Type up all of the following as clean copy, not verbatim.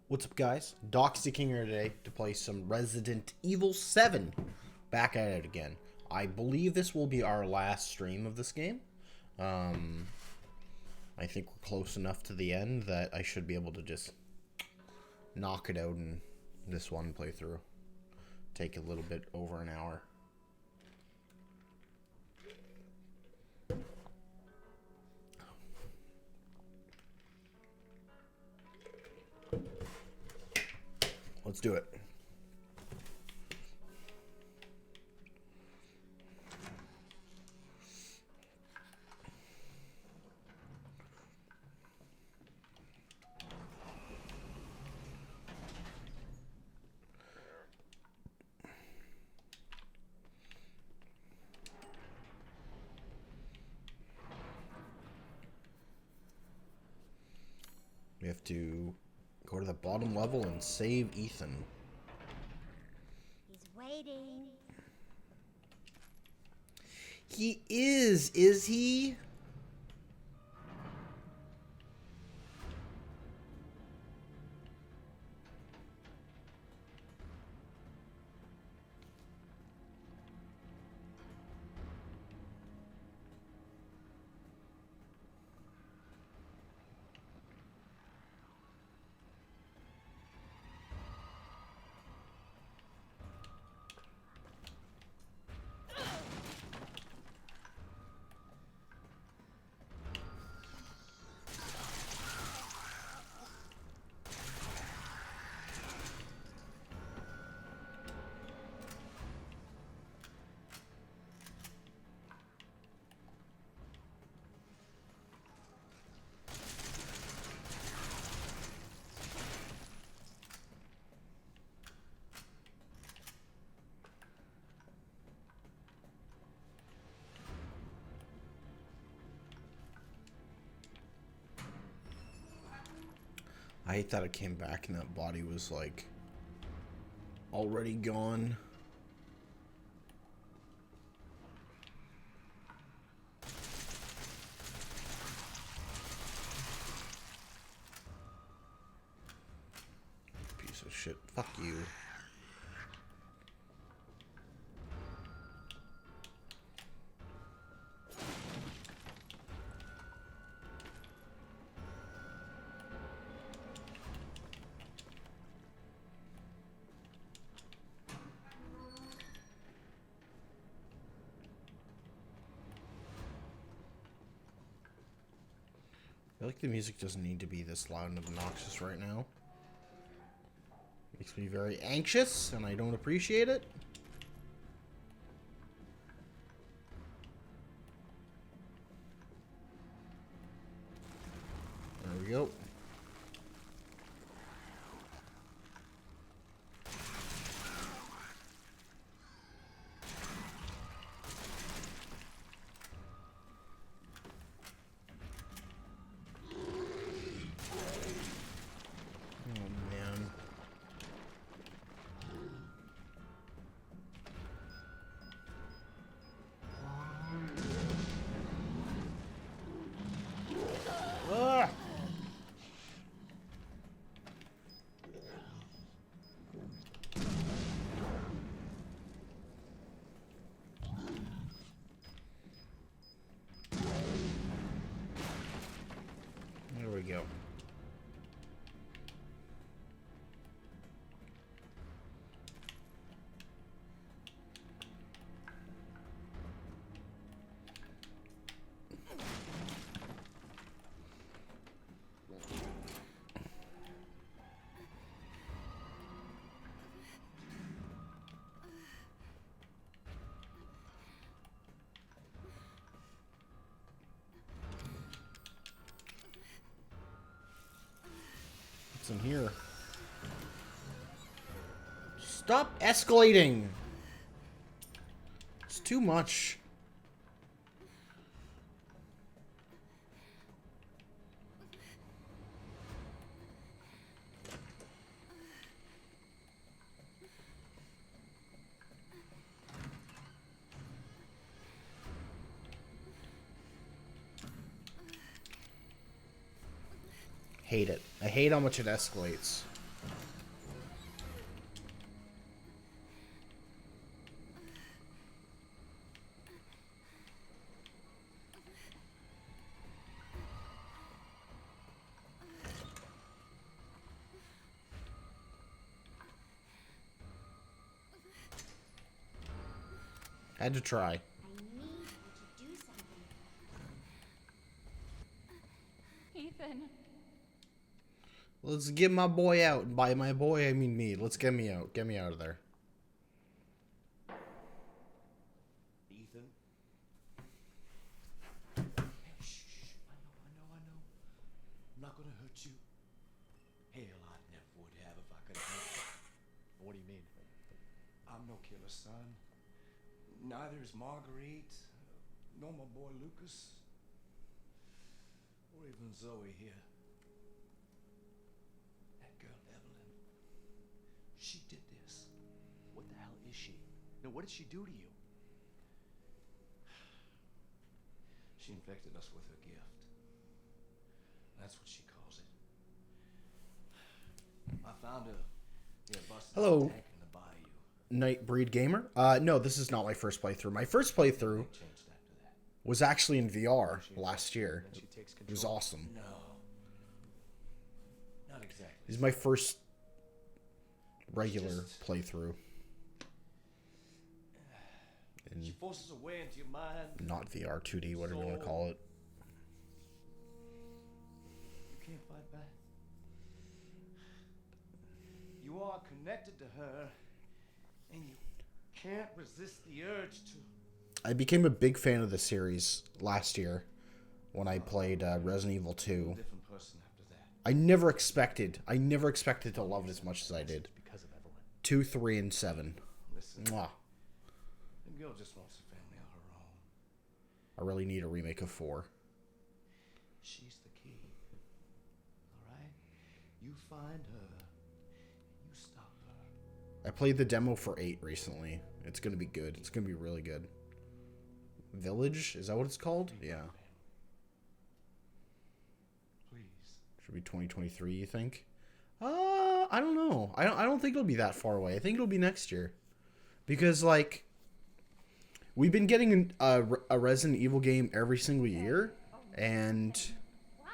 What's up, guys? Doxy King here today to play some Resident Evil 7. Back at it again. I believe this will be our last stream of this game. I think we're close enough to the end that I should be able to just knock it out in this one playthrough. Take a little bit over an hour. Let's do it. We have to go to the bottom level and save Ethan. He's waiting. He is he? I hate that it came back and that body was like already gone. Piece of shit. Fuck you. I feel like the music doesn't need to be this loud and obnoxious right now. Makes me very anxious, and I don't appreciate it. There we go. Oh, man. Ah! There we go. What's in here? Stop escalating! It's too much. Hate it. I hate how much it escalates. Had to try. I need you to do something. Ethan. Let's get my boy out. By my boy, I mean me. Let's get me out. Get me out of there. Ethan? Shh. I know. I'm not gonna hurt you. Hell, I never would have if I could help it. What do you mean? I'm no killer, son. Neither is Marguerite, nor my boy Lucas, or even Zoe here. That girl, Evelyn, she did this. What the hell is she? No, what did she do to you? She infected us with her gift. That's what she calls it. I found her. Yeah, busted Hello. in the tank in the bayou. Nightbreed Gamer. No, this is not my first playthrough. My first playthrough Changed after that. was actually in VR last year. She takes It was control. awesome. No. Not exactly. This is my first regular Just- playthrough. She forces her way into your mind. Not VR, 2D, whatever you want to call it. You can't fight back. You are connected to her, and you can't resist the urge to. I became a big fan of the series last year when I played Resident Evil 2. Different person after that. I never expected to love it as much as I did. Because of Evelyn. 2, 3, and 7. Listen, Mwah. the girl just wants a family of her own. I really need a remake of 4. She's the key. All right? You find her. You stop her. I played the demo for 8 recently. It's going to be good. It's going to be really good. Village? Is that what it's called? Yeah. Please. Should be 2023, you think? I don't know. I don't think it'll be that far away. I think it'll be next year. Because, like, we've been getting a Resident Evil game every single year. And Why?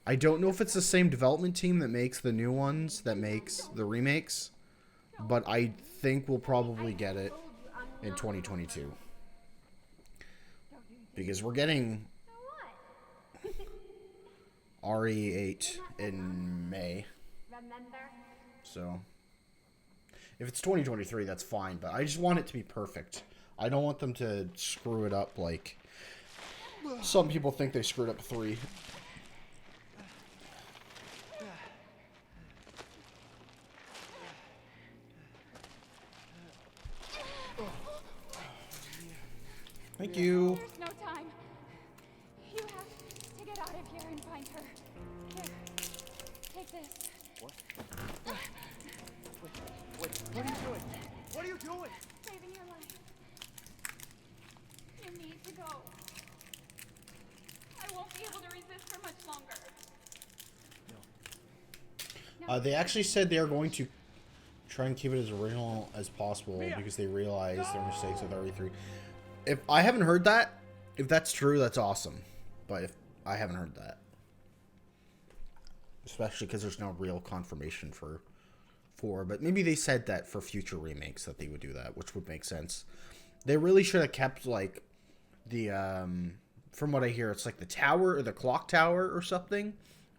I don't know if it's the same development team that makes the new ones, that makes the remakes. But I think we'll probably get it in 2022. Because we're getting So what? RE8 in May. Remember? So, if it's 2023, that's fine. But I just want it to be perfect. I don't want them to screw it up like some people think they screwed up 3. Thank you. There's no time. You have to get out of here and find her. Here, take this. What? Wait, what are you doing? What are you doing? Saving your life. You need to go. I won't be able to resist for much longer. They actually said they are going to try and keep it as original as possible because they realize their mistakes with RE3. If I haven't heard that, if that's true, that's awesome. But if I haven't heard that, especially because there's no real confirmation for 4, but maybe they said that for future remakes that they would do that, which would make sense. They really should have kept like the from what I hear, it's like the tower or the clock tower or something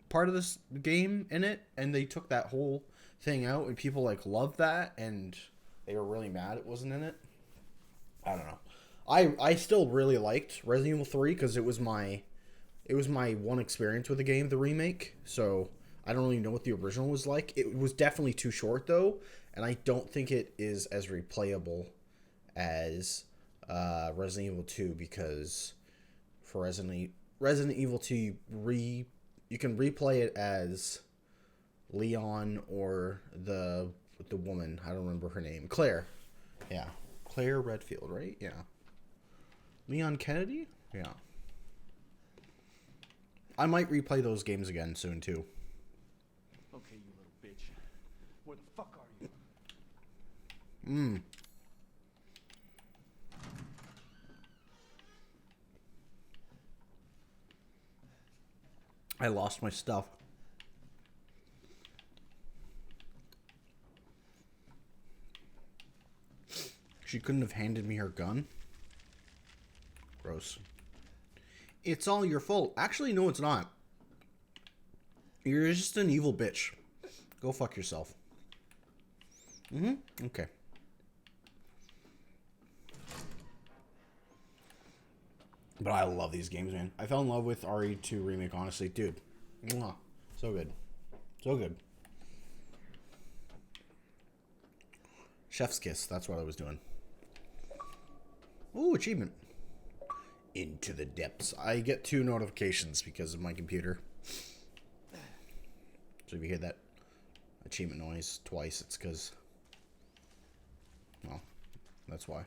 part of this game in it, and they took that whole thing out, and people like loved that, and they were really mad it wasn't in it. I don't know. I still really liked Resident Evil 3 because it was my one experience with the game, the remake. So I don't really know what the original was like. It was definitely too short though, and I don't think it is as replayable as Resident Evil 2 because for Resident Evil 2 you can replay it as Leon or the woman. I don't remember her name. Claire. Yeah. Claire Redfield, right? Yeah. Leon Kennedy? Yeah. I might replay those games again soon, too. Okay, you little bitch. Where the fuck are you? I lost my stuff. She couldn't have handed me her gun. Gross. It's all your fault. Actually, no, it's not. You're just an evil bitch. Go fuck yourself. Okay. But I love these games, man. I fell in love with RE2 Remake, honestly. Dude. Mwah. So good. So good. Chef's kiss. That's what I was doing. Ooh, achievement. Into the depths. I get 2 notifications because of my computer. So if you hear that achievement noise twice, it's because... Well, that's why.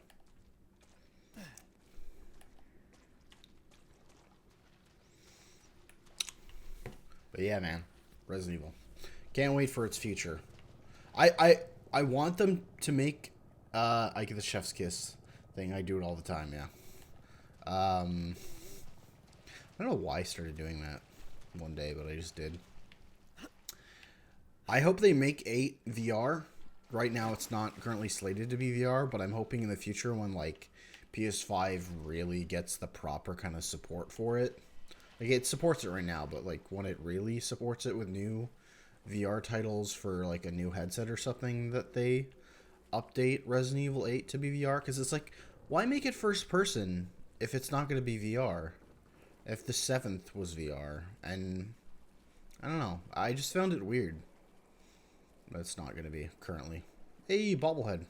But yeah, man. Resident Evil. Can't wait for its future. I want them to make I get the chef's kiss thing. I do it all the time, yeah. I don't know why I started doing that one day, but I just did. I hope they make 8 VR. Right now it's not currently slated to be VR, but I'm hoping in the future when like PS5 really gets the proper kind of support for it. Like it supports it right now, but like when it really supports it with new VR titles for like a new headset or something, that they update Resident Evil 8 to be VR. Because it's like, why make it first person if it's not going to be VR? If the 7th was VR. And I don't know. I just found it weird. But it's not going to be currently. Hey, bobblehead.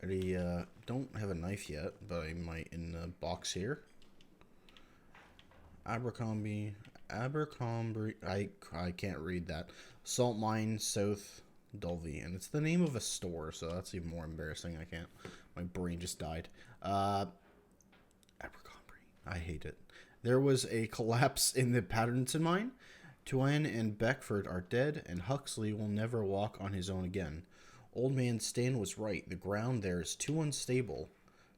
I don't have a knife yet, but I might in the box here. Abercrombie, I can't read that. Salt Mine, South Dulvey, and it's the name of a store, so that's even more embarrassing. I can't. My brain just died. Abercrombie, I hate it. There was a collapse in the Patterson mine. Tuan and Beckford are dead, and Huxley will never walk on his own again. Old man Stan was right. The ground there is too unstable.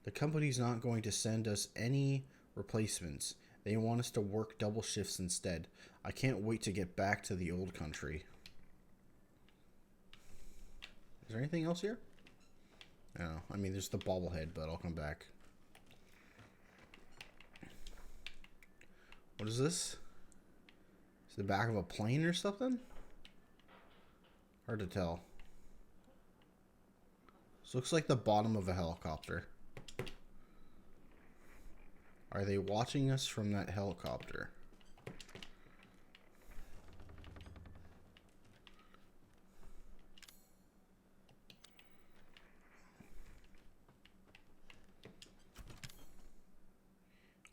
The company's not going to send us any replacements. They want us to work double shifts instead. I can't wait to get back to the old country. Is there anything else here? No. I mean, there's the bobblehead, but I'll come back. What is this? Is it the back of a plane or something? Hard to tell. This looks like the bottom of a helicopter. Are they watching us from that helicopter?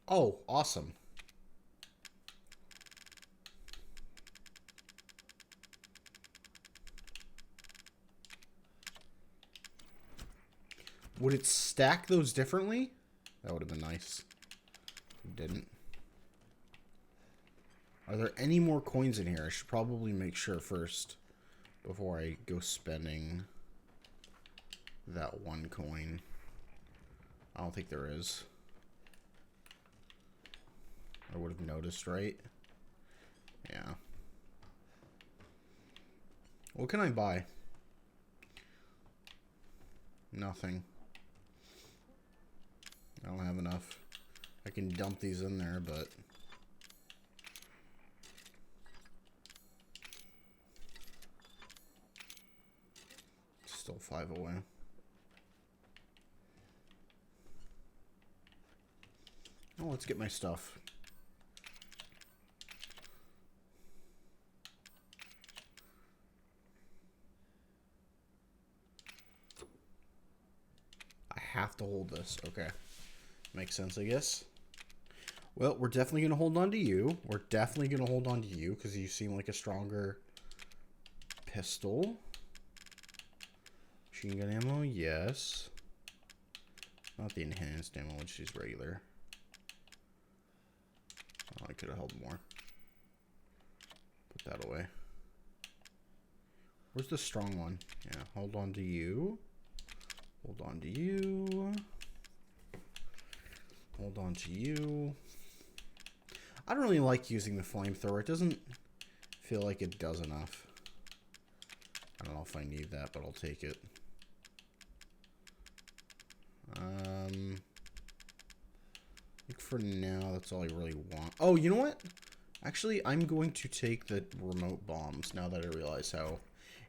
Oh, awesome. Would it stack those differently? That would have been nice. It didn't. Are there any more coins in here? I should probably make sure first before I go spending that 1 coin. I don't think there is. I would have noticed, right? Yeah. What can I buy? Nothing. I don't have enough. I can dump these in there, but... Still 5 away. Oh, let's get my stuff. I have to hold this. Okay. Makes sense, I guess. Well, we're definitely going to hold on to you. We're definitely going to hold on to you because you seem like a stronger pistol. Machine gun ammo, yes. Not the enhanced ammo, which is regular. Oh, I could have held more. Put that away. Where's the strong one? Yeah, hold on to you. Hold on to you. Hold on to you. I don't really like using the flamethrower. It doesn't feel like it does enough. I don't know if I need that, but I'll take it. I think for now, that's all I really want. Oh, you know what? Actually, I'm going to take the remote bombs now that I realize how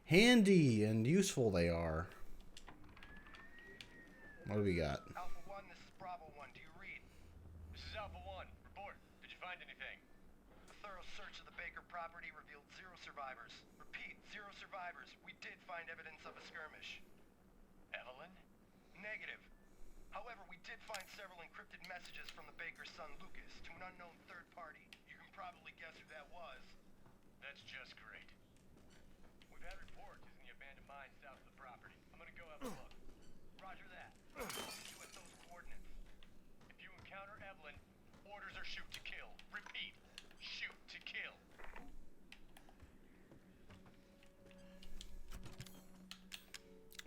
handy and useful they are. What do we got? Alpha 1, this is Bravo 1. Do you read? This is Alpha 1. Report. Did you find anything? A thorough search of the Baker property revealed 0 survivors. Repeat, 0 survivors. We did find evidence of a skirmish. Evelyn? Negative. However, we did find several encrypted messages from the Baker's son Lucas to an unknown third party. You can probably guess who that was. That's just great. We've had reports using the abandoned mine south of the property. I'm gonna go have a look. Roger that. I'll meet you at those coordinates. If you encounter Evelyn, orders are shoot to kill. Repeat, shoot to kill.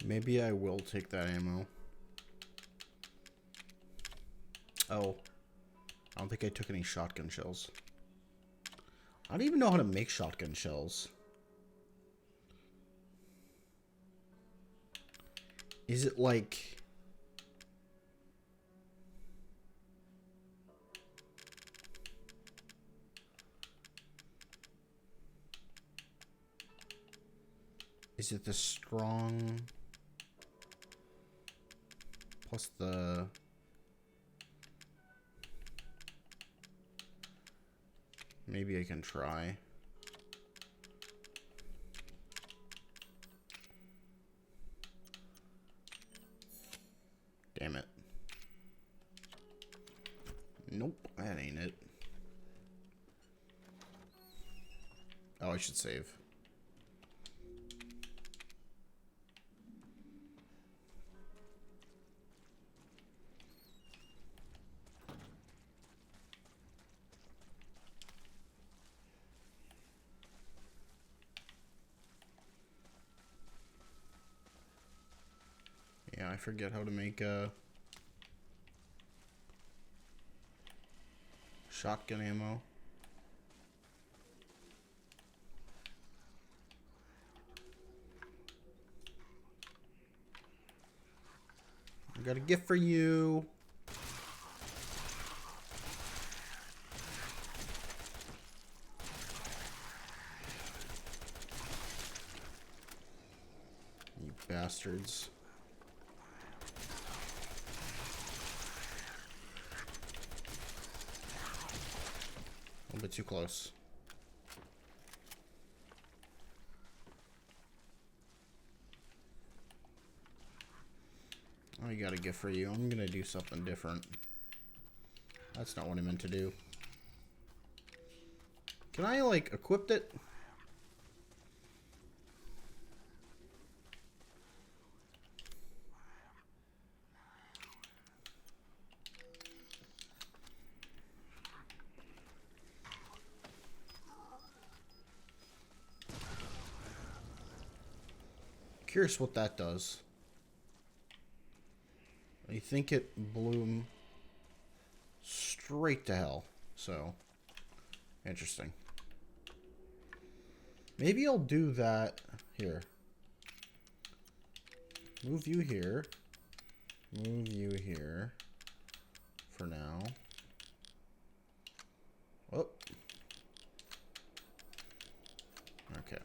Maybe I will take that ammo. Oh. I don't think I took any shotgun shells. I don't even know how to make shotgun shells. Is it like... Is it the strong... plus the... Maybe I can try. Damn it. Nope, that ain't it. Oh, I should save. Yeah, I forget how to make shotgun ammo. I got a gift for you. You bastards. A little bit too close. Oh, you got a gift for you. I'm gonna do something different. That's not what I meant to do. Can I, like, equip it? Curious what that does. I think it blew him straight to hell. So, interesting. Maybe I'll do that here. Move you here. Move you here. For now. Oh. Okay.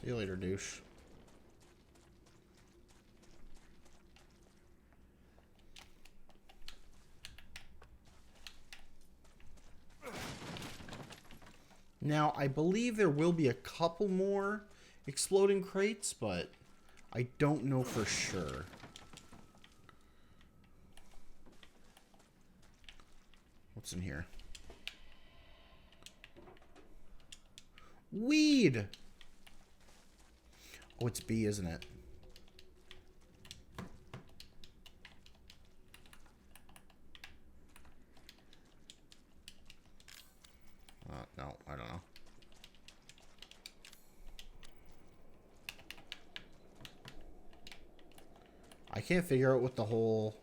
See you later, douche. Now, I believe there will be a couple more exploding crates, but I don't know for sure. What's in here? Weed! Oh, it's B, isn't it? I can't figure out what the whole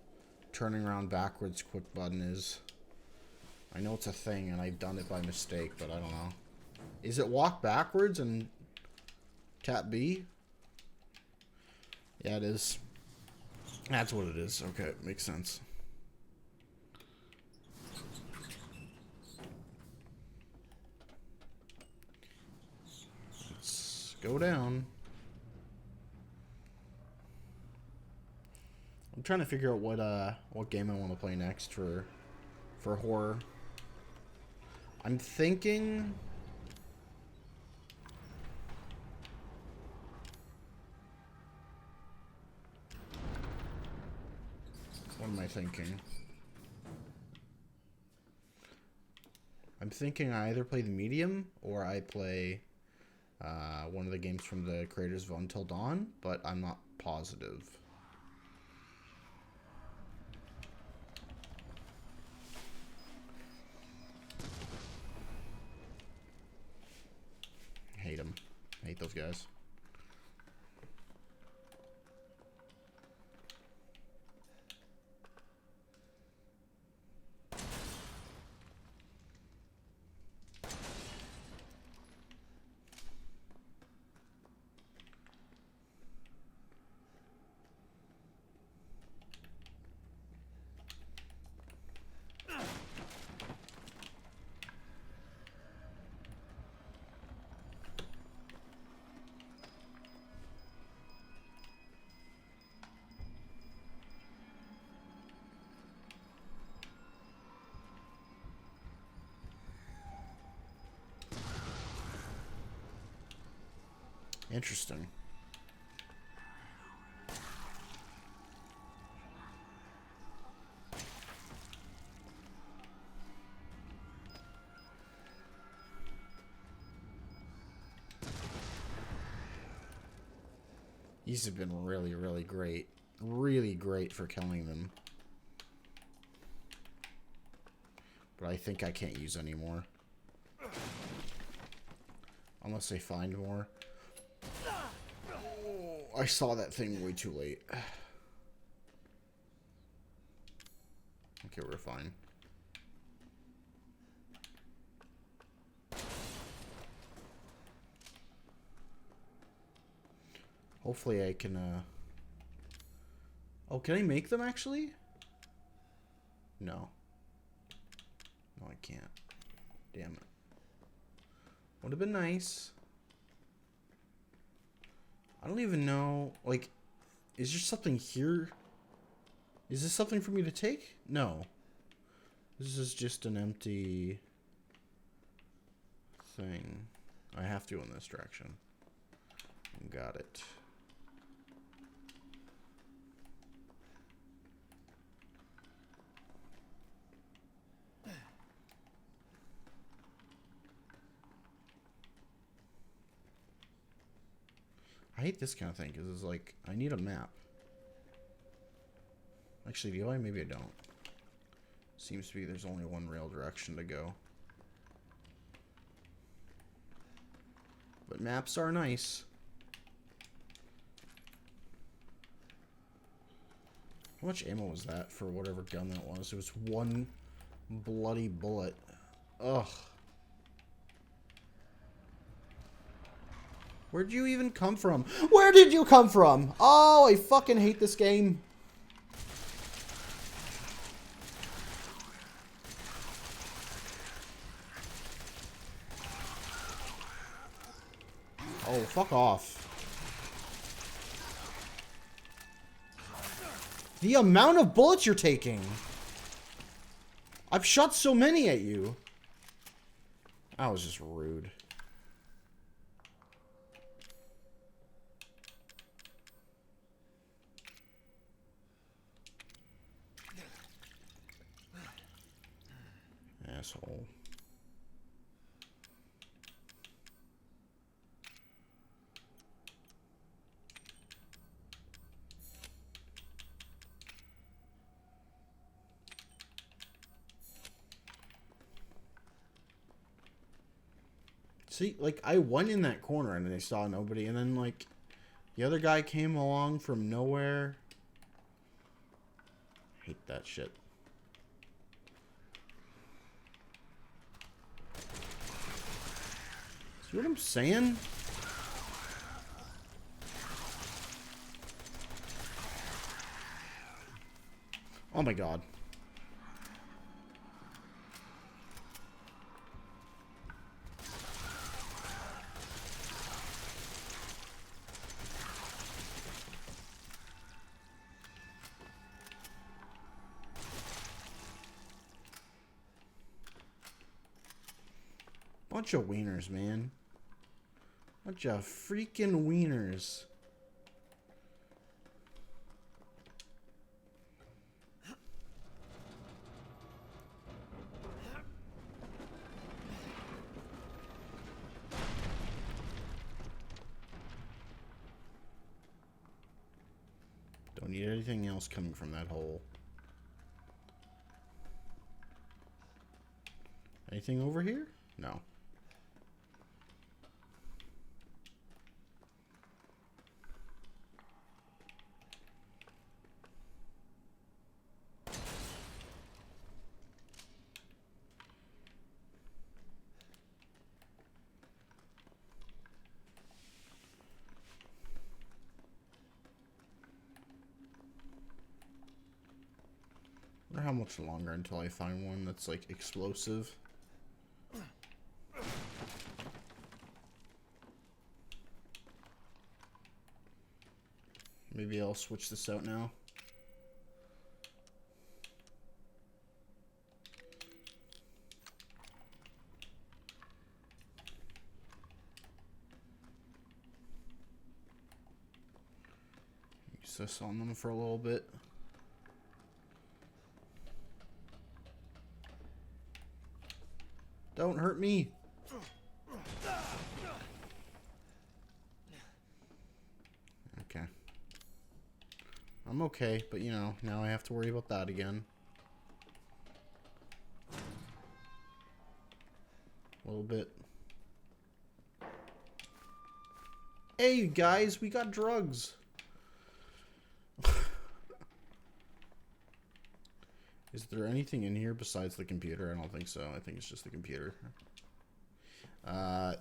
turning around backwards quick button is. I know it's a thing and I've done it by mistake, but I don't know. Is it walk backwards and tap B? Yeah, it is. That's what it is. Okay, makes sense. Let's go down. I'm trying to figure out what game I want to play next for horror. I'm thinking what am I thinking? I'm thinking I either play the medium or I play one of the games from the creators of Until Dawn, but I'm not positive. Hate them. Hate those guys. Interesting. These have been really, really great. Really great for killing them. But I think I can't use any more. Unless they find more. I saw that thing way too late. Okay, we're fine. Hopefully I can, Oh, can I make them actually? No. No, I can't. Damn it. Would have been nice. I don't even know, like, is there something here? Is this something for me to take? No. This is just an empty thing. I have to in this direction. Got it. I hate this kind of thing because it's like, I need a map. Actually, do I? Maybe I don't. Seems to be there's only one rail direction to go. But maps are nice. How much ammo was that for whatever gun that was? It was one bloody bullet. Ugh. Where'd you even come from? Where did you come from? Oh, I fucking hate this game. Oh, fuck off. The amount of bullets you're taking. I've shot so many at you. That was just rude. Asshole. See, like, I went in that corner and I saw nobody, and then, like, the other guy came along from nowhere. Hate that shit. See what I'm saying? Oh my god. Bunch of wieners, man. Bunch of freaking wieners. Don't need anything else coming from that hole. Anything over here? No. I wonder how much longer until I find one that's like explosive. Maybe I'll switch this out now. Use this on them for a little bit. Don't hurt me. Okay. I'm okay, but you know, now I have to worry about that again. A little bit. Hey, you guys, we got drugs. Is there anything in here besides the computer? I don't think so. I think it's just the computer.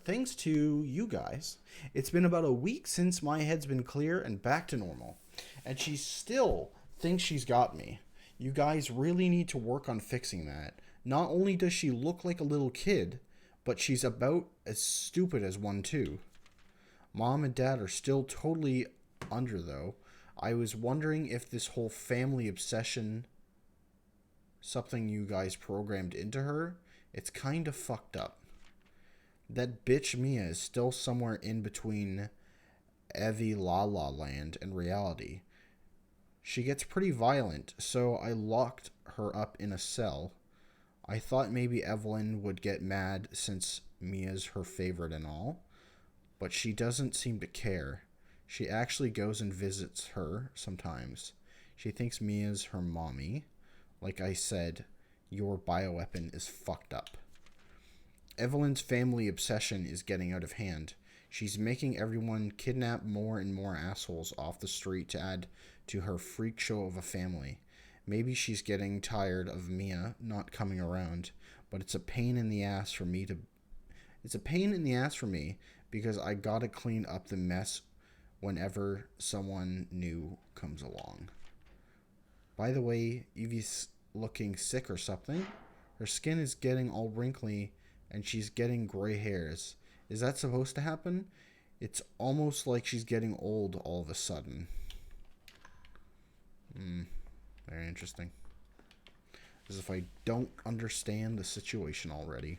Thanks to you guys, it's been about a week since my head's been clear and back to normal. And she still thinks she's got me. You guys really need to work on fixing that. Not only does she look like a little kid, but she's about as stupid as one too. Mom and Dad are still totally under though. I was wondering if this whole family obsession something you guys programmed into her. It's kind of fucked up. That bitch Mia is still somewhere in between Evie La La Land and reality. She gets pretty violent, so I locked her up in a cell. I thought maybe Evelyn would get mad since Mia's her favorite and all, but she doesn't seem to care. She actually goes and visits her sometimes. She thinks Mia's her mommy. Like I said, your bioweapon is fucked up. Evelyn's family obsession is getting out of hand. She's making everyone kidnap more and more assholes off the street to add to her freak show of a family. Maybe she's getting tired of Mia not coming around, but it's a pain in the ass for me because I gotta clean up the mess whenever someone new comes along. By the way, Evie's looking sick or something. Her skin is getting all wrinkly and she's getting gray hairs. Is that supposed to happen? It's almost like she's getting old all of a sudden. Very interesting. As if I don't understand the situation already.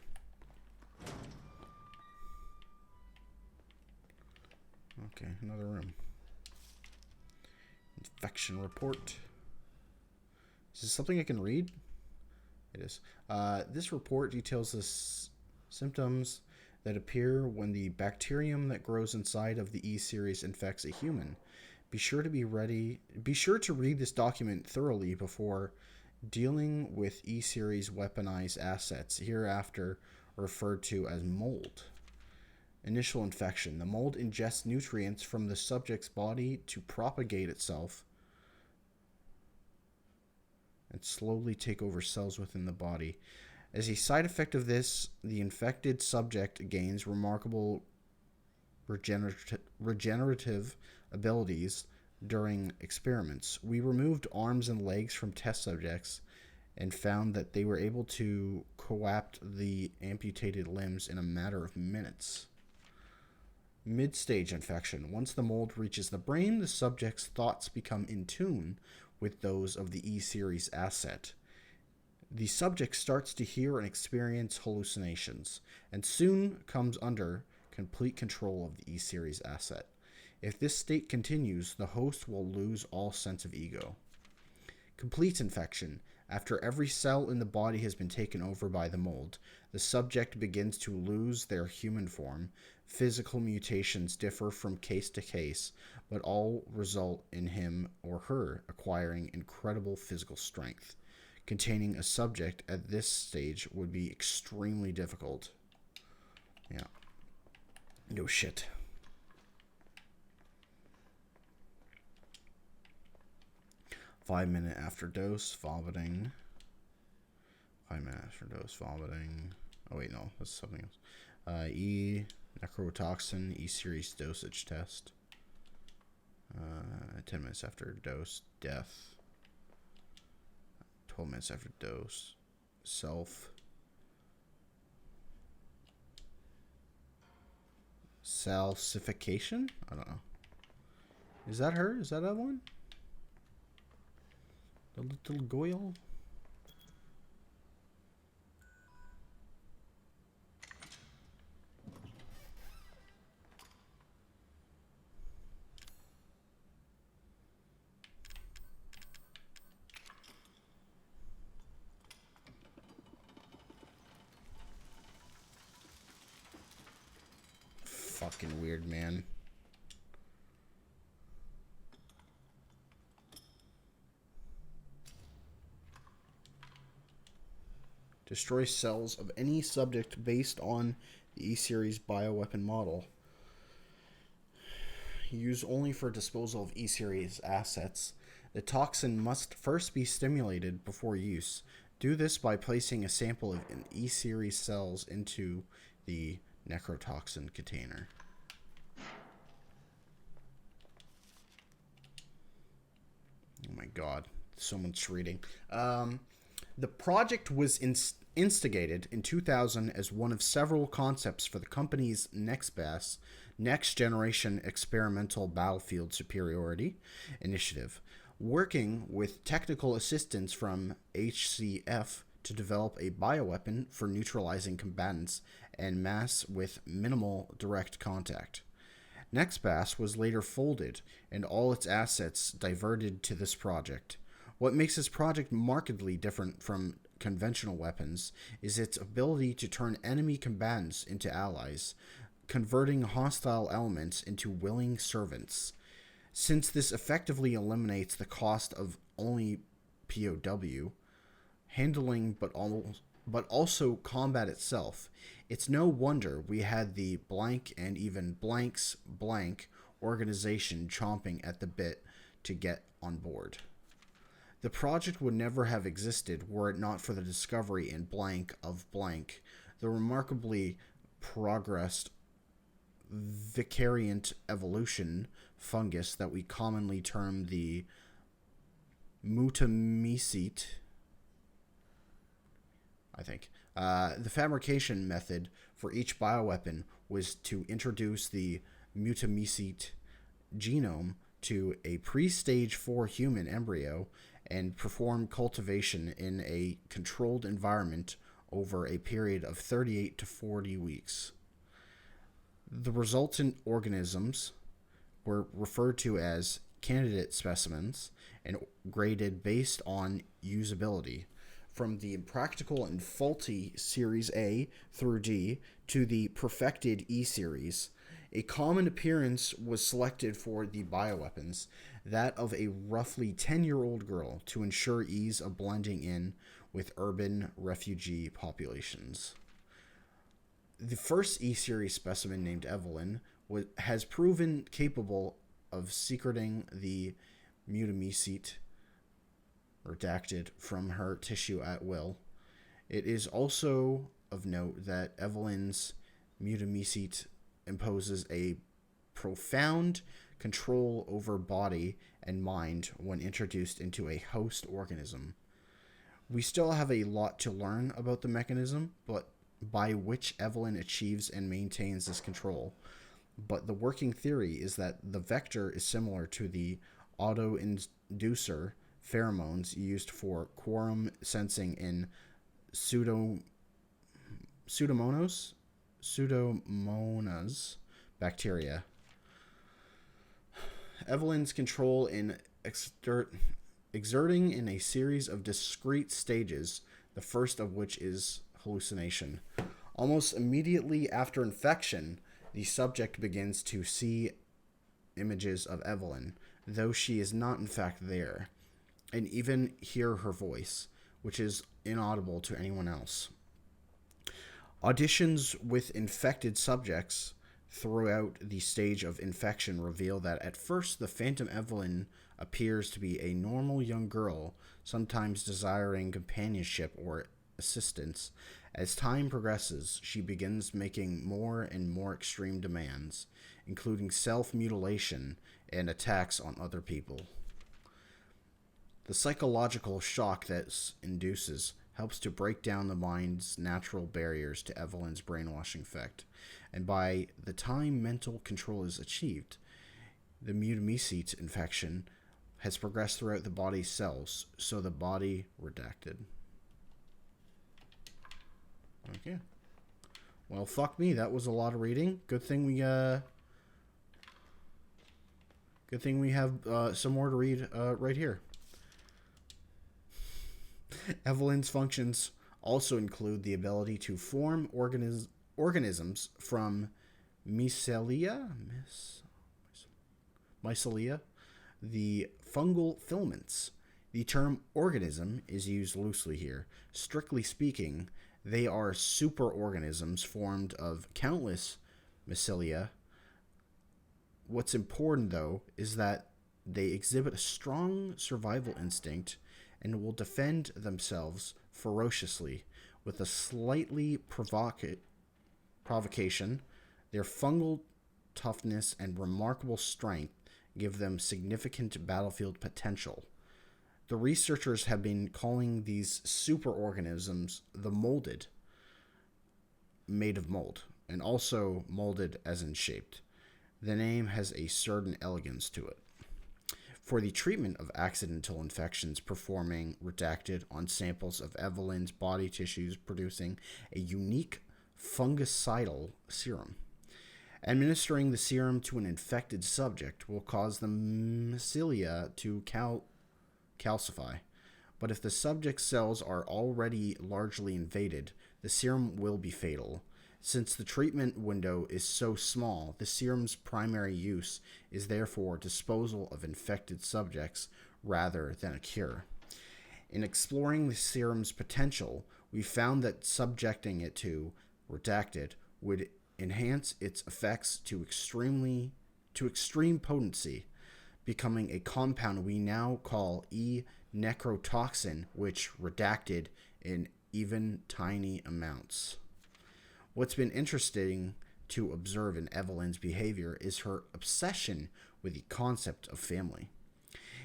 Okay, another room. Infection report. Is this something I can read? It is. This report details the symptoms that appear when the bacterium that grows inside of the E-series infects a human. Be sure to read this document thoroughly before dealing with E-series weaponized assets, hereafter referred to as mold. Initial infection. The mold ingests nutrients from the subject's body to propagate itself and slowly take over cells within the body. As a side effect of this, the infected subject gains remarkable regenerative abilities during experiments. We removed arms and legs from test subjects and found that they were able to co-opt the amputated limbs in a matter of minutes. Mid-stage infection. Once the mold reaches the brain, the subject's thoughts become in tune with those of the E-series asset. The subject starts to hear and experience hallucinations, and soon comes under complete control of the E-series asset. If this state continues, the host will lose all sense of ego. Complete infection. After every cell in the body has been taken over by the mold, the subject begins to lose their human form. Physical mutations differ from case to case, but all result in him or her acquiring incredible physical strength. Containing a subject at this stage would be extremely difficult. Yeah. No shit. 5 minutes after dose, vomiting. 5 minutes after dose, vomiting. Oh wait, no, that's something else. Necrotoxin, E-series dosage test. 10 minutes after dose, death. 12 minutes after dose, self. Salsification? I don't know. Is that her? Is that one? The little Goyle? Fucking weird, man. Destroy cells of any subject based on the E-series bioweapon model. Used only for disposal of E-series assets. The toxin must first be stimulated before use. Do this by placing a sample of E-series cells into the necrotoxin container. Oh my god, so much reading. The project was instigated in 2000 as one of several concepts for the company's NextBAS, Next Generation Experimental Battlefield Superiority Initiative, working with technical assistance from HCF to develop a bioweapon for neutralizing combatants and mass with minimal direct contact. NextBAS was later folded and all its assets diverted to this project. What makes this project markedly different from conventional weapons is its ability to turn enemy combatants into allies, converting hostile elements into willing servants. Since this effectively eliminates the cost of only POW, handling but also combat itself, it's no wonder we had the blank and even blank's blank organization chomping at the bit to get on board. The project would never have existed were it not for the discovery in blank of blank, the remarkably progressed vicariant evolution fungus that we commonly term the mutamycete, I think. The fabrication method for each bioweapon was to introduce the mutamycete genome to a pre-stage 4 human embryo and perform cultivation in a controlled environment over a period of 38 to 40 weeks. The resultant organisms were referred to as candidate specimens and graded based on usability, from the impractical and faulty Series A through D to the perfected E Series. A common appearance was selected for the bioweapons, that of a roughly 10-year-old girl, to ensure ease of blending in with urban refugee populations. The first E-Series specimen, named Evelyn, has proven capable of secreting the mutamycete redacted from her tissue at will. It is also of note that Evelyn's mutamicete imposes a profound control over body and mind when introduced into a host organism. We still have a lot to learn about the mechanism, but by which Evelyn achieves and maintains this control. But the working theory is that the vector is similar to the auto-inducer pheromones used for quorum sensing in Pseudomonas bacteria. Evelyn's control in exerting in a series of discrete stages, the first of which is hallucination. Almost immediately after infection, the subject begins to see images of Evelyn, though she is not in fact there, and even hear her voice, which is inaudible to anyone else. Auditions with infected subjects throughout the stage of infection reveal that at first the Phantom Evelyn appears to be a normal young girl, sometimes desiring companionship or assistance. As time progresses, she begins making more and more extreme demands, including self-mutilation and attacks on other people. The psychological shock that induces helps to break down the mind's natural barriers to Evelyn's brainwashing effect, and by the time mental control is achieved, the mutamicete infection has progressed throughout the body's cells, so the body redacted. Okay. Well, fuck me, that was a lot of reading. Good thing we have some more to read right here. Evelyn's functions also include the ability to form organisms from mycelia, the fungal filaments. The term organism is used loosely here. Strictly speaking, they are superorganisms formed of countless mycelia. What's important, though, is that they exhibit a strong survival instinct and will defend themselves ferociously. With a slightly provocation, their fungal toughness and remarkable strength give them significant battlefield potential. The researchers have been calling these superorganisms the molded, made of mold, and also molded as in shaped. The name has a certain elegance to it. For the treatment of accidental infections, performing redacted on samples of Evelyn's body tissues, producing a unique fungicidal serum. Administering the serum to an infected subject will cause the mycelia to calcify, but if the subject's cells are already largely invaded, the serum will be fatal. Since the treatment window is so small, the serum's primary use is therefore disposal of infected subjects rather than a cure. In exploring the serum's potential, we found that subjecting it to redacted would enhance its effects to extreme potency, becoming a compound we now call E-necrotoxin, which redacted in even tiny amounts. What's been interesting to observe in Evelyn's behavior is her obsession with the concept of family.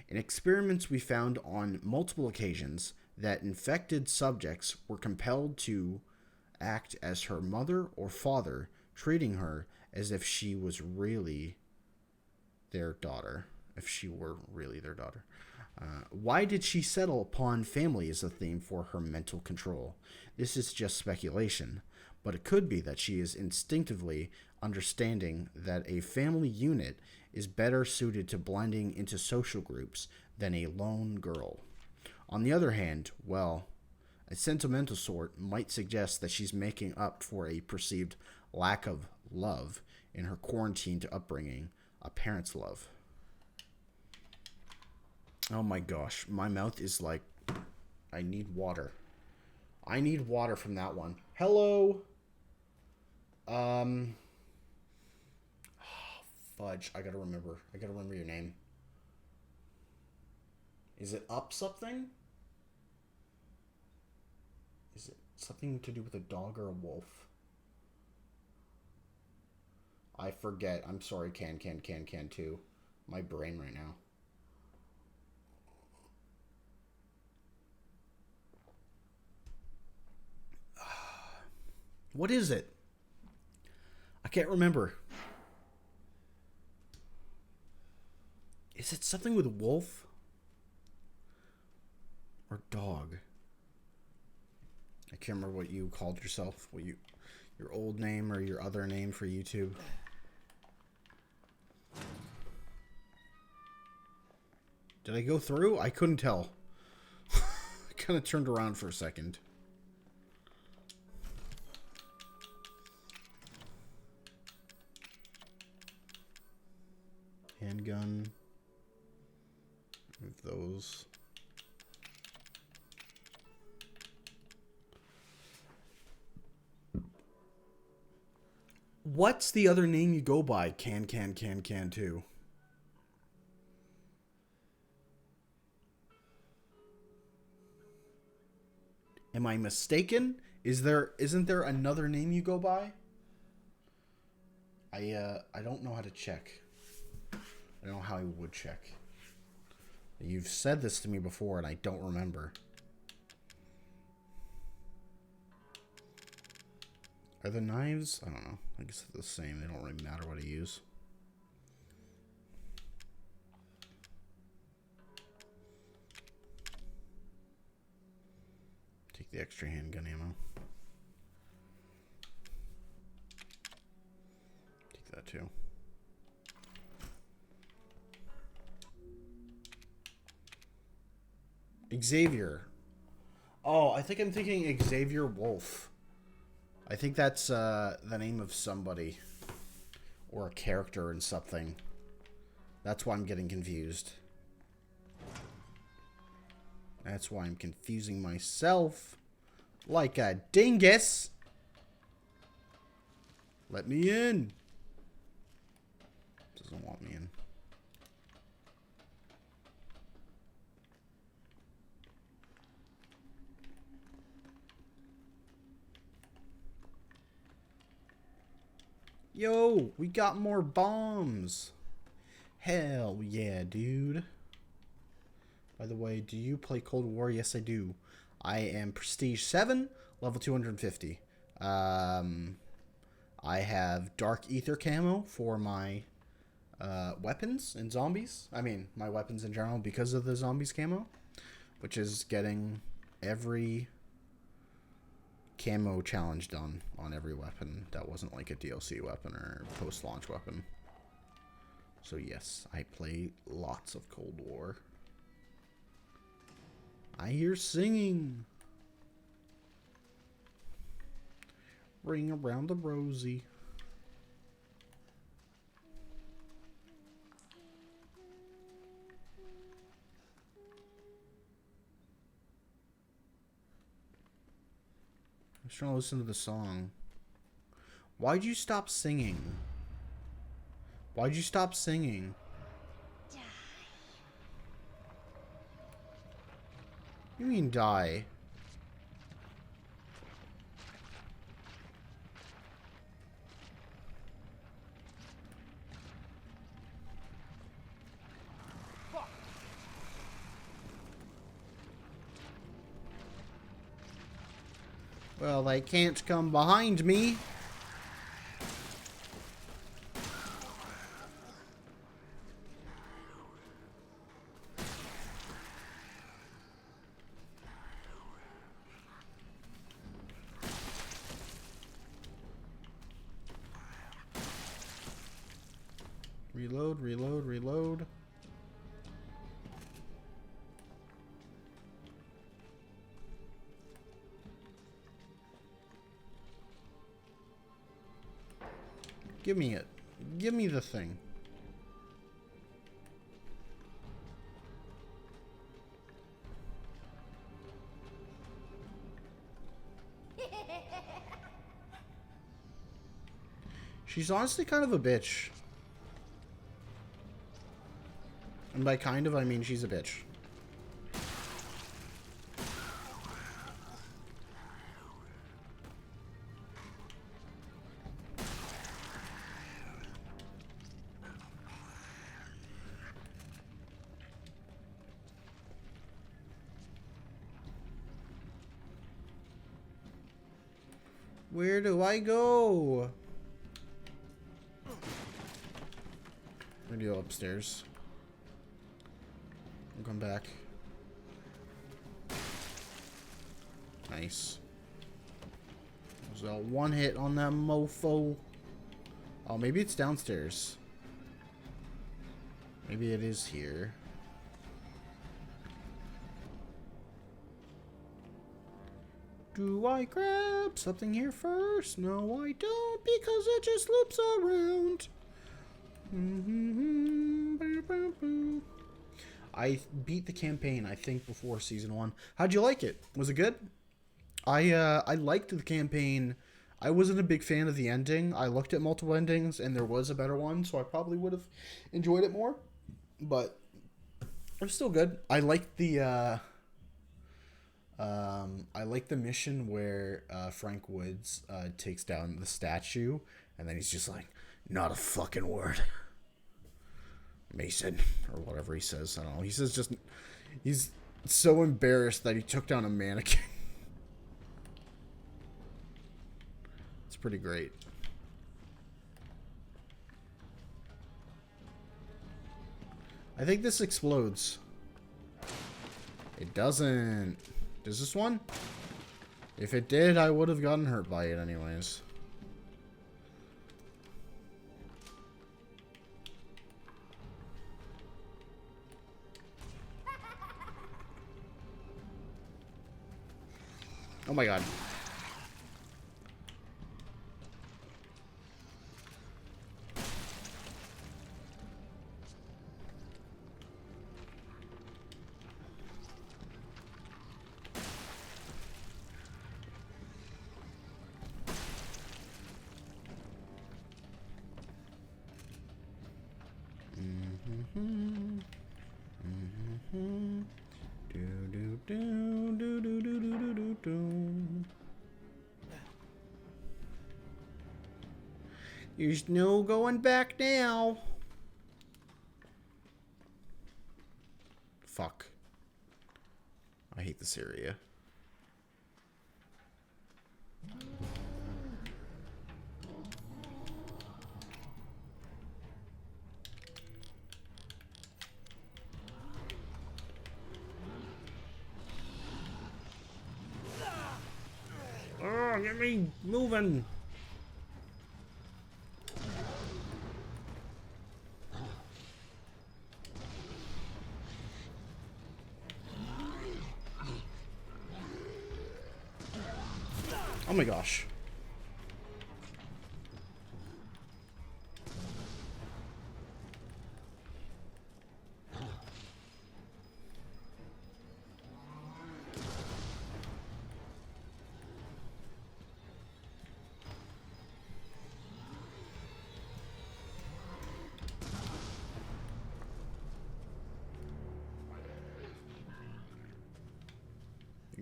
In experiments, we found on multiple occasions that infected subjects were compelled to act as her mother or father, treating her as if she was really their daughter. Why did she settle upon family as a theme for her mental control? This is just speculation, but it could be that she is instinctively understanding that a family unit is better suited to blending into social groups than a lone girl. On the other hand, well, a sentimental sort might suggest that she's making up for a perceived lack of love in her quarantined upbringing, a parent's love. Oh my gosh, my mouth is like, I need water. I need water from that one. Hello. Fudge. I gotta remember your name. Is it Up something? Is it something to do with a dog or a wolf? I forget. I'm sorry, can too. My brain right now. What is it? I can't remember. Is it something with wolf? Or dog? I can't remember what you called yourself. What your old name or your other name for YouTube. Did I go through? I couldn't tell. I kind of turned around for a second. Handgun. Move those. What's the other name you go by? Can too. Am I mistaken? Isn't there another name you go by? I don't know how to check. I don't know how I would check. You've said this to me before and I don't remember. Are the knives? I don't know. I guess they're the same. They don't really matter what I use. Take the extra handgun ammo. Take that too. Xavier. Oh, I think I'm thinking Xavier Wolf. I think that's the name of somebody. Or a character in something. That's why I'm getting confused. That's why I'm confusing myself. Like a dingus. Let me in. Doesn't want me in. Yo, we got more bombs. Hell yeah, dude. By the way, do you play Cold War? Yes, I do. I am Prestige 7, level 250. I have Dark Ether camo for my weapons and zombies. I mean, my weapons in general because of the zombies camo, which is getting every camo challenge done on every weapon that wasn't like a DLC weapon or post-launch weapon. So yes, I play lots of Cold War. I hear singing. Ring around the rosy. I was trying to listen to the song. Why'd you stop singing? Why'd you stop singing? You mean die? Well, they can't come behind me. Reload, reload, reload. Give me it. Give me the thing. She's honestly kind of a bitch. And by kind of, I mean she's a bitch. Where do I go? I'm gonna go upstairs. I'll come back. Nice. There's a one hit on that mofo. Oh, maybe it's downstairs. Maybe it is here. Do I grab something here first? No, I don't, because it just loops around. I beat the campaign, I think, before season 1. How'd you like it? Was it good? I liked the campaign. I wasn't a big fan of the ending. I looked at multiple endings, and there was a better one, so I probably would have enjoyed it more. But it was still good. I liked the mission where Frank Woods takes down the statue, and then he's just like, not a fucking word, Mason, or whatever he says. I don't know. He says just, he's so embarrassed that he took down a mannequin. It's pretty great. I think this explodes. It doesn't. Does this one? If it did, I would have gotten hurt by it anyways. Oh my god. There's no going back now. Fuck. I hate this area. Oh, get me moving. Oh my gosh.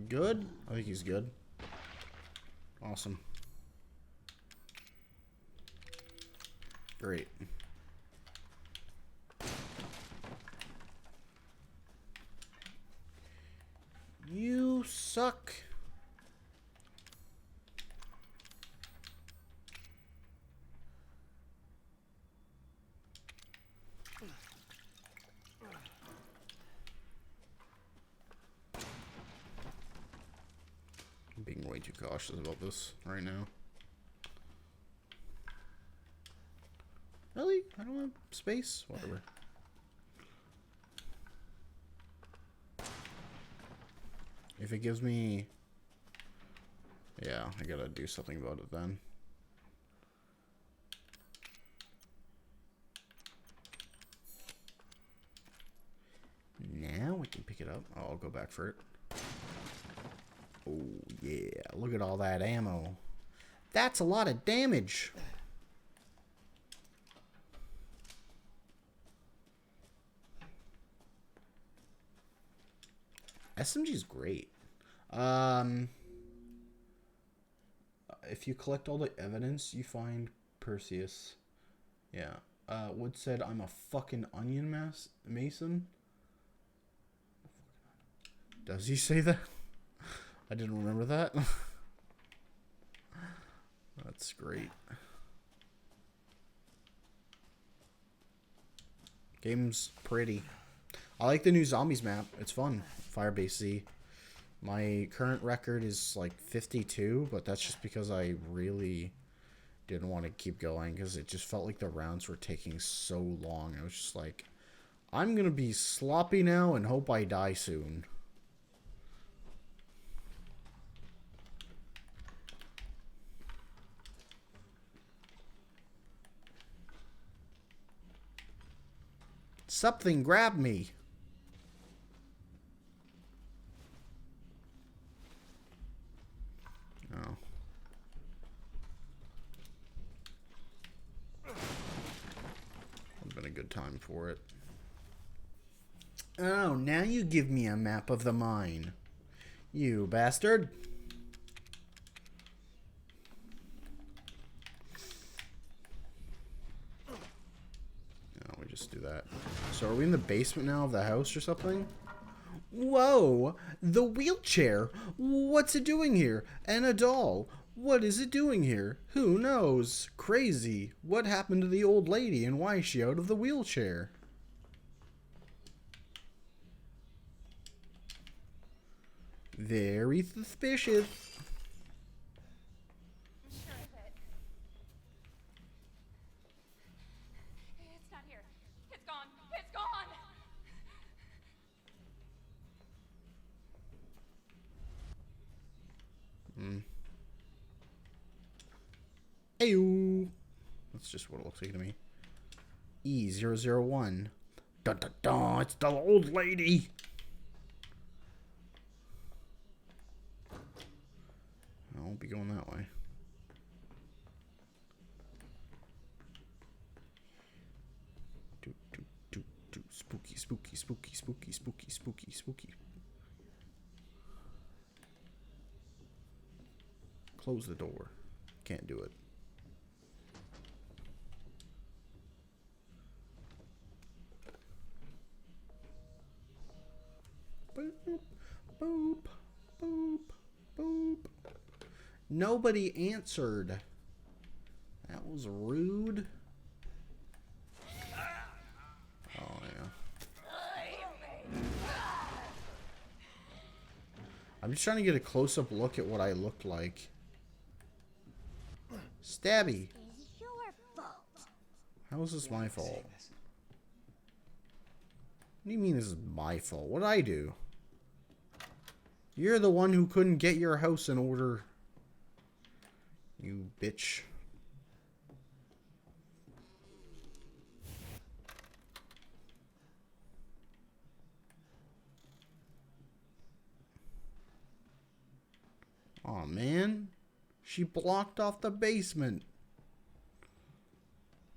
Good? I think he's good. Awesome. Great. You suck. I'm being way too cautious about this right now. Really? I don't want space? Whatever. If it gives me... Yeah, I gotta do something about it then. Now we can pick it up. Oh, I'll go back for it. Oh, yeah. Look at all that ammo. That's a lot of damage. SMG's great. If you collect all the evidence, you find Perseus. Yeah. Wood said, I'm a fucking onion mason. Does he say that? I didn't remember that. That's great. Game's pretty. I like the new zombies map. It's fun. Firebase Z. My current record is like 52, but that's just because I really didn't want to keep going because it just felt like the rounds were taking so long. I was just like, I'm going to be sloppy now and hope I die soon. Something grabbed me. Oh. Would have been a good time for it. Oh, now you give me a map of the mine. You bastard. No, we just do that. So are we in the basement now of the house or something? Whoa! The wheelchair! What's it doing here? And a doll! What is it doing here? Who knows? Crazy! What happened to the old lady and why is she out of the wheelchair? Very suspicious. I'm sure of it. It's not here. It's gone. It's gone. Ayo. That's just what it looks like to me. E001. Dun dun dun, it's the old lady. I won't be going that way. Do, do, do, do. Spooky, spooky, spooky, spooky, spooky, spooky, spooky. Close the door. Can't do it. Boop, boop, boop, boop. Nobody answered. That was rude. Oh, yeah. I'm just trying to get a close-up look at what I looked like. Stabby. Is your fault. How is this my fault? What do you mean this is my fault? What did I do? You're the one who couldn't get your house in order. You bitch. Aw, man. She blocked off the basement.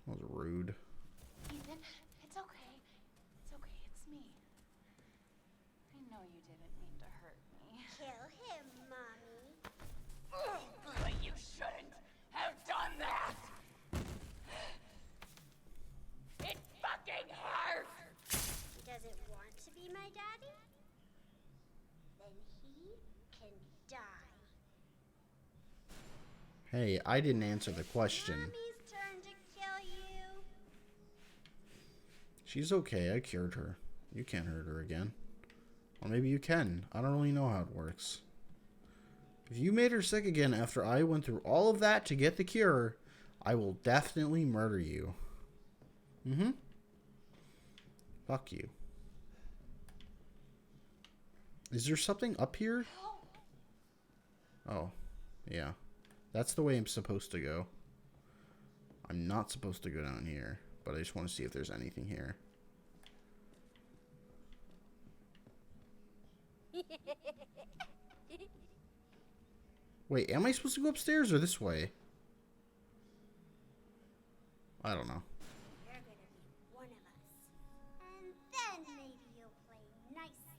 That was rude. Ethan, it's okay. It's okay. It's me. I know you didn't mean to hurt me. Kill him, Mommy. But you shouldn't have done that! It fucking hurts! He doesn't want to be my daddy? Then he can die. Hey, I didn't answer the question. Mommy's turn to kill you. She's okay. I cured her. You can't hurt her again. Or maybe you can. I don't really know how it works. If you made her sick again after I went through all of that to get the cure, I will definitely murder you. Mm-hmm. Fuck you. Is there something up here? Oh, yeah. That's the way I'm supposed to go. I'm not supposed to go down here, but I just want to see if there's anything here. Wait, am I supposed to go upstairs or this way? I don't know. You're gonna be one of us. And then maybe you'll play nice.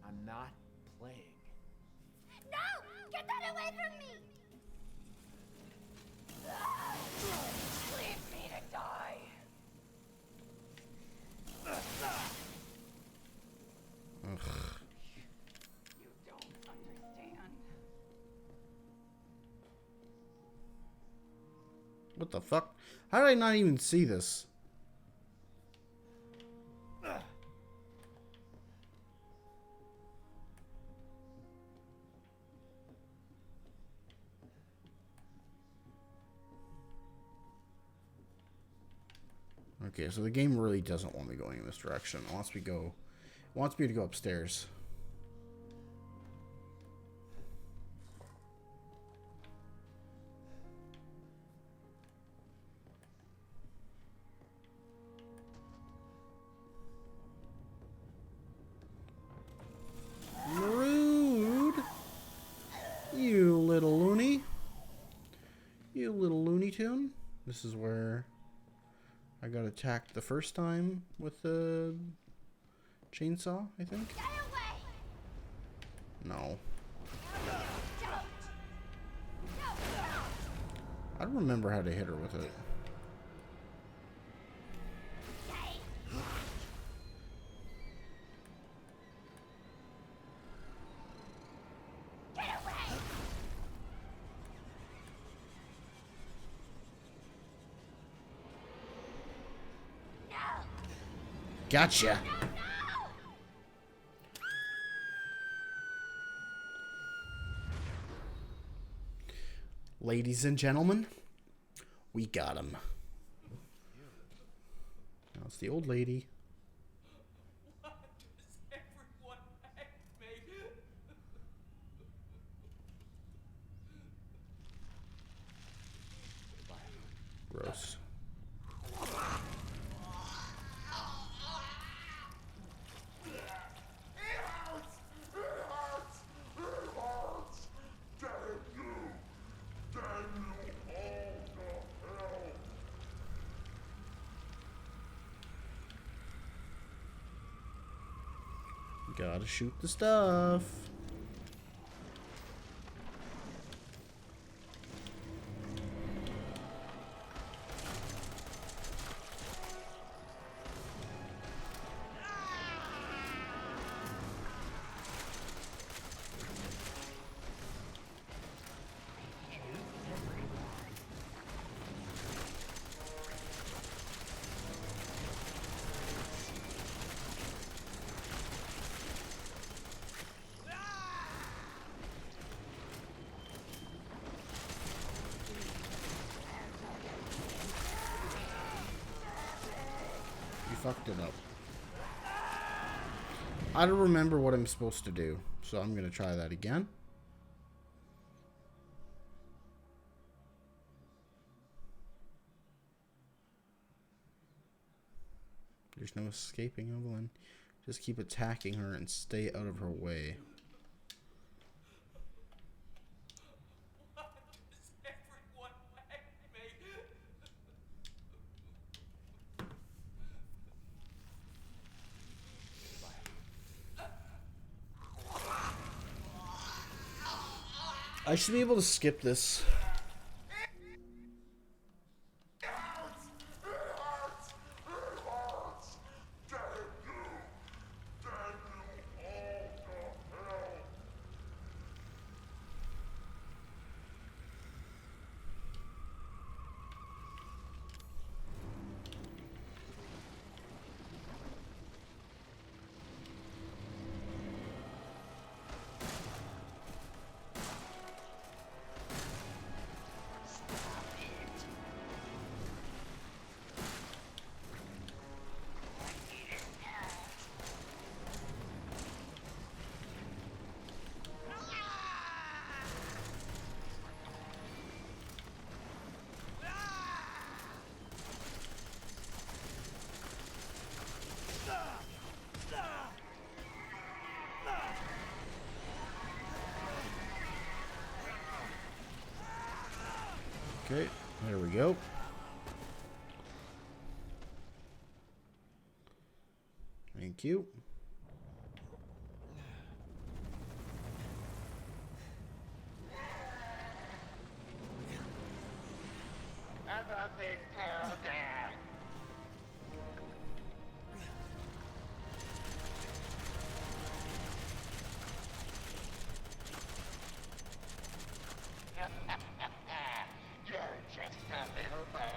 I'm not playing. No! Get that away from me! Leave me to die! Ugh. You don't understand. What the fuck? How did I not even see this? Okay, so the game really doesn't want me going in this direction. It wants me to go upstairs. Rude. You little loony. You little Looney Tune. This is where I got attacked the first time with the chainsaw, I think. Get away! No. Don't! I don't remember how to hit her with it. Get away! No! Gotcha. Ladies and gentlemen, we got him. Now it's the old lady. Gross. Gotta shoot the stuff. Fucked it up. I don't remember what I'm supposed to do, so I'm gonna try that again. There's no escaping Evelyn. Just keep attacking her and stay out of her way. I should be able to skip this. Okay, there we go. Thank you. You're just a little bird.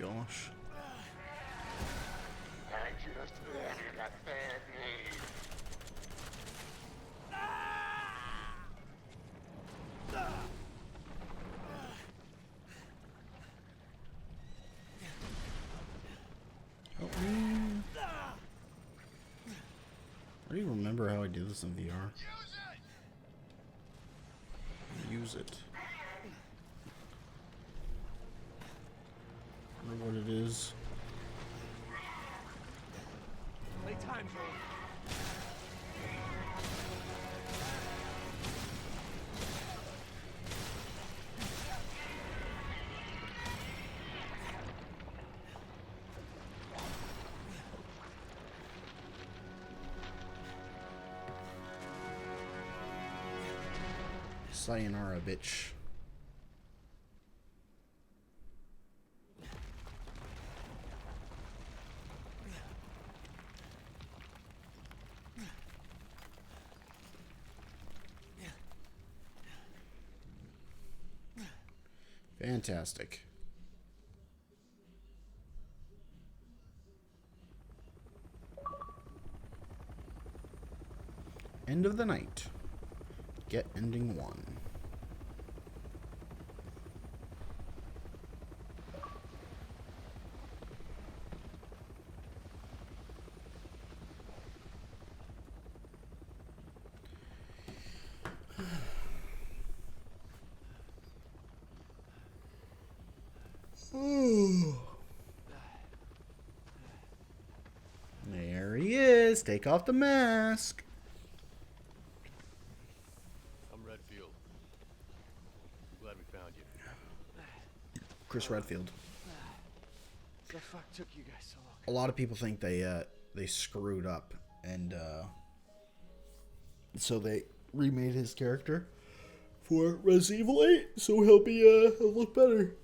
gosh. I just needed a Band-Aid. Help me. I don't even remember how I did this in VR. Use it. I wonder what it is. Playtime's over. Sayonara, bitch. Fantastic. End of the night. Get ending 1. There he is. Take off the mask. I'm Redfield. Glad we found you. Chris Redfield. The fuck took you guys so long? A lot of people think they screwed up, and so they remade his character for Resident Evil 8, so he'll be he'll look better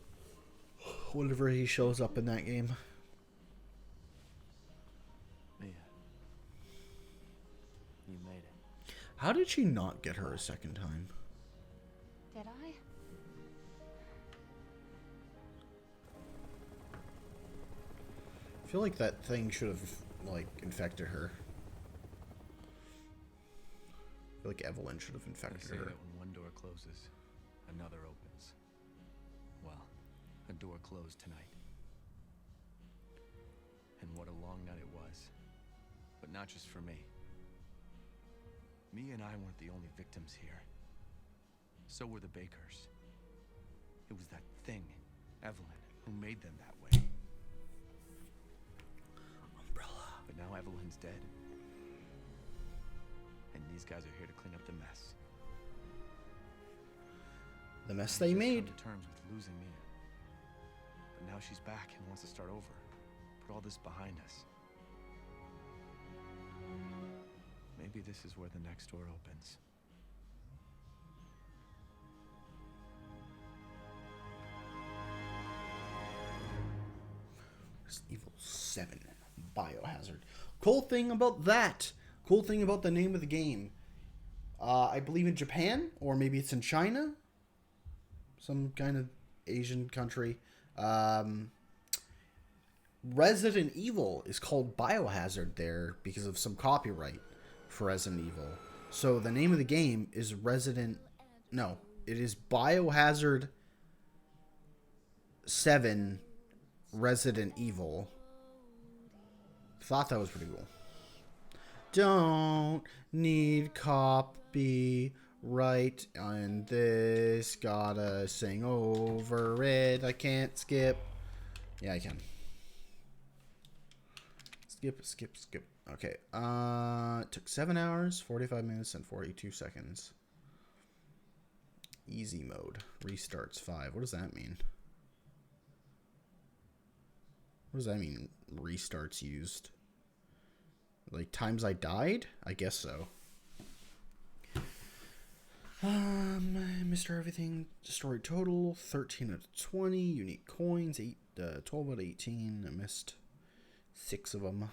whenever he shows up in that game. Mia. You made it. How did she not get her a second time? Did I? I feel like that thing should have like infected her. I feel like Evelyn should have They infected say her. that when one door closes, another opens. Well, a door closed tonight. And what a long night it was. But not just for me. Mia and I weren't the only victims here. So were the Bakers. It was that thing, Evelyn, who made them that way. Umbrella. But now Evelyn's dead. And these guys are here to clean up the mess. The mess I've they just made. come to terms with losing Mia. But now she's back and wants to start over. Put all this behind us. Maybe this is where the next door opens. Resident Evil 7 Biohazard. Cool thing about that. Cool thing about the name of the game. I believe in Japan, or maybe it's in China. Some kind of Asian country. Resident Evil is called Biohazard there because of some copyright for Resident Evil. So the name of the game is it is Biohazard 7 Resident Evil. Thought that was pretty cool. Don't need copyright on this. Gotta sing over it. I can't skip. Yeah, I can. Skip. Okay. It took 7 hours, 45 minutes, and 42 seconds. Easy mode. Restarts 5. What does that mean? What does that mean? Restarts used. Like times I died? I guess so. Mr. Everything destroyed total 13 out of 20 unique coins, 12 out of 18. I missed 6 of them.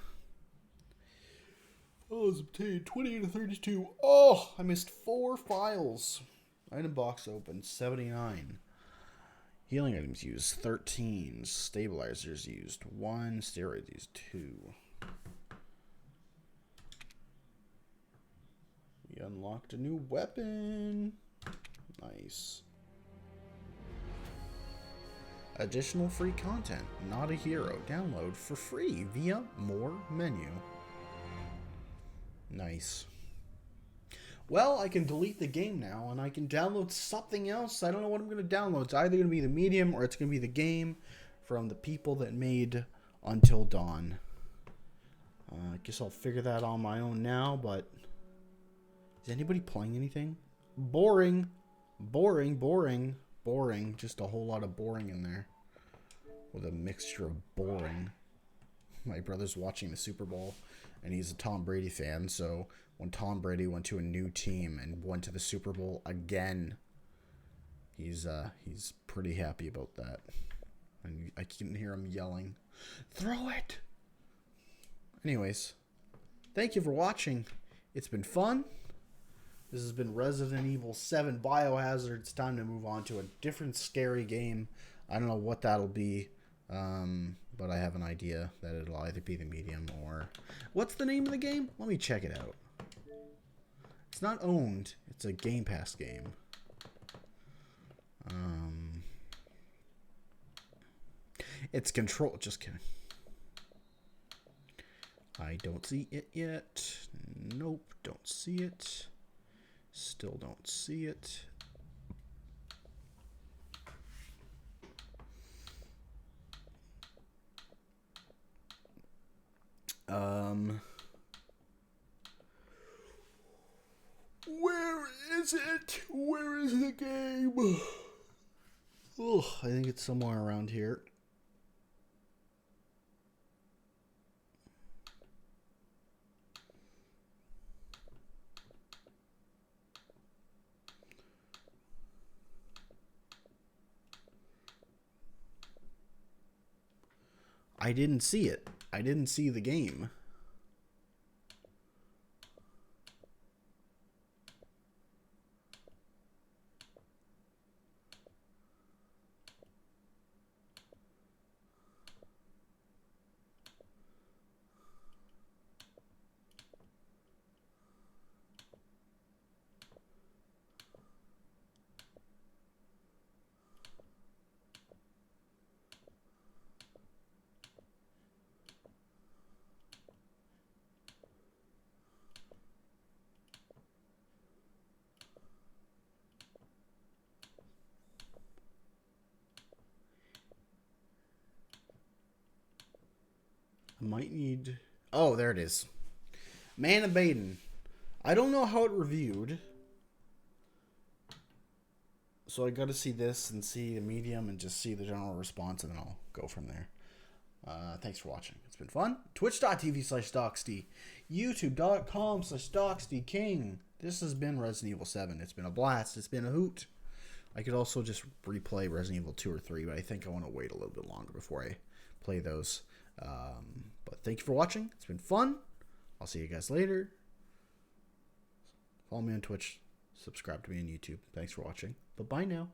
Files obtained 20 out of 32. Oh, I missed 4 files. Item box open 79. Healing items used 13. Stabilizers used 1. Steroids used 2. We unlocked a new weapon. Nice. Additional free content. Not a Hero. Download for free via More menu. Nice. Well, I can delete the game now, and I can download something else. I don't know what I'm going to download. It's either going to be the medium, or it's going to be the game from the people that made Until Dawn. I guess I'll figure that on my own now, but... Is anybody playing anything? Boring. Boring, boring, boring. Just a whole lot of boring in there. With a mixture of boring. My brother's watching the Super Bowl, and he's a Tom Brady fan, so... When Tom Brady went to a new team and went to the Super Bowl again, he's pretty happy about that. And I can hear him yelling, "Throw it!" Anyways, thank you for watching. It's been fun. This has been Resident Evil 7 Biohazard. It's time to move on to a different scary game. I don't know what that'll be, but I have an idea that it'll either be the medium or... What's the name of the game? Let me check it out. It's not owned. It's a Game Pass game. It's Control. Just kidding. I don't see it yet. Nope, don't see it. Still don't see it. Where is it? Where is the game? Oh, I think it's somewhere around here. I didn't see it. I didn't see the game. Might need... Oh, there it is. Man of Baden. I don't know how it reviewed. So I got to see this and see the medium and just see the general response, and then I'll go from there. Thanks for watching. It's been fun. Twitch.tv/DocsD. YouTube.com/DocsDKing. This has been Resident Evil 7. It's been a blast. It's been a hoot. I could also just replay Resident Evil 2 or 3, but I think I want to wait a little bit longer before I play those. But thank you for watching. It's been fun. I'll see you guys later. Follow me on Twitch. Subscribe to me on YouTube. Thanks for watching. But bye now.